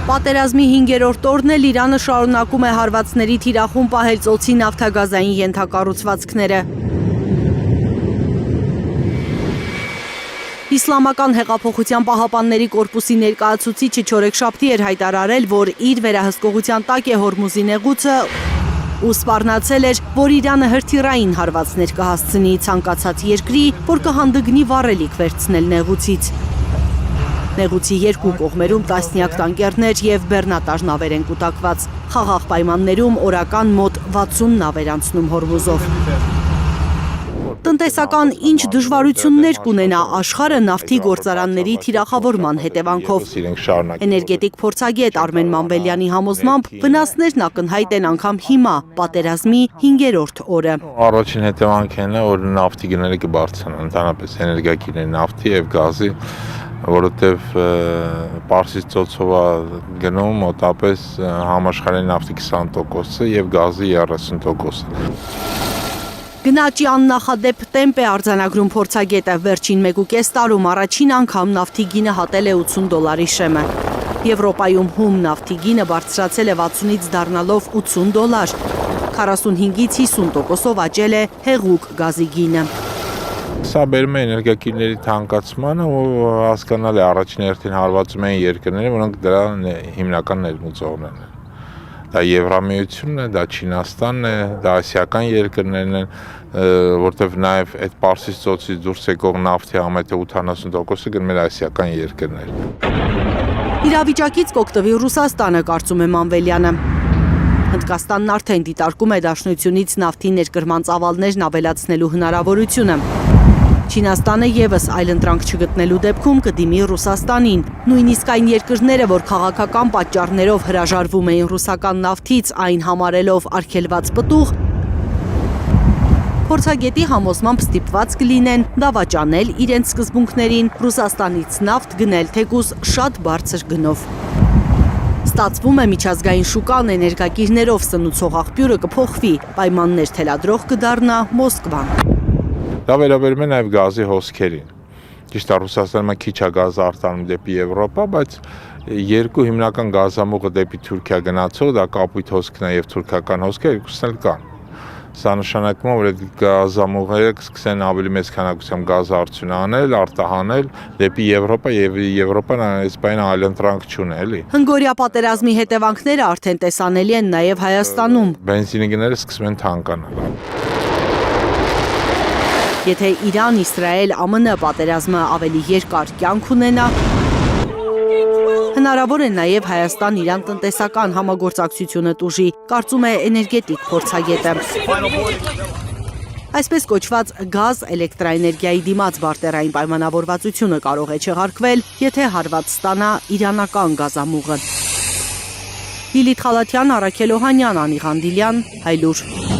Պատերազմի 5-րդ օրն էլ Իրանը շարունակում է հարվածների թիրախում պահել ծոցի նավթագազային ենթակառուցվածքները։ Իսլամական հեղափոխության պահապանների կորպուսի ներկայացուցիչը չորեքշաբթի էր հայտարարել, որ իր վերահսկողության տակ է Հորմուզի նեղուցը ու սպառնացել էր, որ Իրանը հրթիռային հարվածներ կհասցնի ցանկացած երկրի, որ կհանդգնի վառելիք վերցնել նեղուցից։ Նեղուցի երկու կողմերում տասնյակ տանկերներ և բեռնատար նավեր են կուտակված։ Խաղաղ պայմաններում օրական մոտ 60 նավեր անցնում Հորմուզով։ Տնտեսական ինչ դժվարություններ կունենա աշխարհը նավթի գործարանների թիրախավորման հետևանքով։ Էներգետիկ փորձագետ Արմեն Մանվելյանի համոզմամբ վնասներն ակնհայտ են անգամ հիմա, պատերազմի 5-րդ օրը։ Առաջին հետևանքն է, որ նավթի գները կբարձրանան, ընդհանրապես էներգակիրների նավթի եւ գազի, որովհետեւ Պարսից ծոցով է գնում մոտապես համաշխարհային նավթի 20%-ը եւ գազի 30%-ը։ Գնաճի աննախադեպ տեմպ է արձանագրում փորձագետը, վերջին 1.5 տարում առաջին անգամ նավթի գինը հատել է $80 շեմը։ Եվրոպայում հում նավթի գինը բարձրացել է 60-ից դառնալով $80, 45-ից 50%-ով աճել է հեղուկ գազի գինը։ Սա բերում է էներգակիրների թանկացմանը ու հասկանալ է առաջին հերթին հարվածում են երկրները, որոնք դրա հիմնական ներմուծողներն են։ Դա Եվրամիությունն է, դա Չինաստանն է, դա ասիական երկրներն են, որտեղ նաև այդ Պարսից ծոցից դուրս եկող նավթի ամենը 80%-ը գնում է ասիական երկրներ։ Իրավիճակից կօգտվի Ռուսաստանը, կարծում է Մանվելյանը։ Հնդկաստանն արդեն դիտարկում է Դաշնությունից նավթի ներկրման ծավալներն ավելացնելու հնարավորությունը։ Չինաստանը ևս այլընտրանք չգտնելու դեպքում կդիմի Ռուսաստանին։ Նույնիսկ այն երկրները, որ քաղաքական պատճառներով հրաժարվում էին ռուսական նավթից, այն համարելով արգելված պտուղ, փորձագետի համոզմամբ ստիպված կլինեն դավաճանել իրենց սկզբունքներին, Ռուսաստանից նավթ գնել թեկուզ շատ բարձր գնով։ Ստացվում է միջազգային շուկան էներգակիրներով սնուցող աղբյուրը կփոխվի, պայմաններ թելադրող կդառնա Մոսկվան։ Դա վերաբերում է նաև գազի հոսքերին։ Ճիշտ է, Ռուսաստանը քիչ է գազ արտանում դեպի Եվրոպա, բայց երկու հիմնական գազամուղը դեպի Թուրքիա գնացող, դա կապույտ հոսքն է եւ թուրքական հոսքը, երկուսն էլ կան։ Սա նշանակում է, որ այդ գազամուղերը կսկսեն ավելի մեծ քանակությամբ գազ արտահանել, արտահանել դեպի Եվրոպա եւ Եվրոպան այս բանը այլընտրանք չունի, էլի։ Հնգորիա պատերազմի հետևանքները արդեն տեսանելի են նաեւ Հայաստանում։ Բենզինի գները սկսում են թանկանալ։ Եթե Իրան, Իսրայել, ԱՄՆ պատերազմը ավելի երկար կյանք ունենա, հնարավոր է նաև Հայաստան-Իրան տնտեսական համագործակցությունը տուժի, կարծում է էներգետիկ փորձագետը։ Այսպես կոչված գազ էլեկտրաէներգիայի դիմաց բարտերային պայմանավորվածությունը կարող է չեղարկվել, եթե հարված ստանա իրանական գազամուղը։ Լիլիթ Խալաթյան, Արաքել Օհանյան, Անի Ղանդիլյան, Հայլուր։